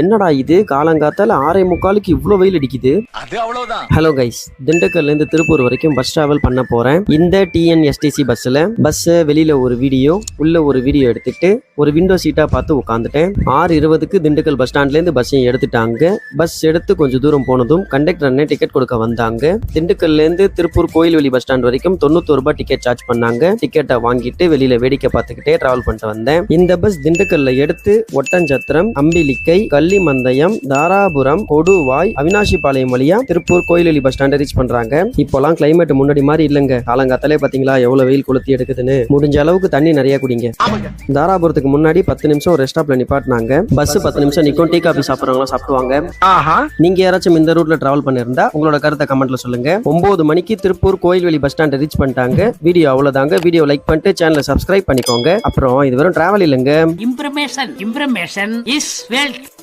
என்னடா இது காலங்காத்தால 6:45க்கு இவ்வளவு வெயில் அடிக்குது. அது அவ்வளவுதான். ஹலோ கைஸ், திண்டுக்கல்ல இருந்து திருப்பூர் வரைக்கும் பஸ் டிராவல் பண்ண போறேன். இந்த டிஎன்எஸ்டிசி பஸ் வெளியில ஒரு வீடியோ உள்ள ஒரு வீடியோ எடுத்துட்டு ஒரு விண்டோ சீட்டா பார்த்து உட்காந்துட்டேன். 6:20க்கு திண்டுக்கல் பஸ் ஸ்டாண்ட்ல இருந்து பஸ்ஸையும் எடுத்துட்டாங்க. பஸ் எடுத்து கொஞ்சம் தூரம் போனதும் கண்டக்டர் அண்ணே டிக்கெட் கொடுக்க வந்தாங்க. திண்டுக்கல்ல இருந்து திருப்பூர் கோயில்வெளி பஸ் ஸ்டாண்ட் வரைக்கும் 91 ரூபாய் டிக்கெட் சார்ஜ் பண்ணாங்க. டிக்கெட்டை வாங்கிட்டு வெளியில வேடிக்கை பார்த்துக்கிட்டே டிராவல் பண்ணிட்டு வந்தேன். இந்த பஸ் திண்டுக்கல்ல எடுத்து ஒட்டஞ்சத்திரம், அம்பிலிக்கை, கள்ளிமந்தயம், தாராபுரம், கொடுவாய், அவினாசிபாளையம் வழியா Tiruppur Kovilveli bus stand reach பண்றாங்க. இப்போலாம் கிளைமேட் முன்னாடி மாதிரி இல்லங்க. காலங்காத்தாலே பாத்தீங்களா எவ்வளவு வெயில் கொளுத்தி எடுக்குதுன்னு. முடிஞ்ச அளவுக்கு தண்ணி நிறைய குடிங்க. தாராபுரத்துக்கு முன்னாடி 10 நிமிஷம் ரெஸ்ட் ஸ்டாப்ல நிப்பாட்டினாங்க. பஸ் 10 நிமிஷம் நிக்கும். டீ காபி சாப்பிடுறவங்க சாப்பிடுவாங்க. நீங்க யாராச்சும் இந்த ரூட்ல டிராவல் பண்ணிருந்தா உங்களோட கருத்தை கமெண்ட்ல சொல்லுங்க. 9 மணிக்கு Tiruppur Kovilveli bus stand reach பண்ணிட்டாங்க. வீடியோ அவ்வளவுதாங்க. வீடியோ லைக் பண்ணிட்டு சேனலை சப்ஸ்கிரைப் பண்ணிக்கோங்க. அப்புறம் இது வெறும் டிராவல் இல்லைங்க. Information is wealth.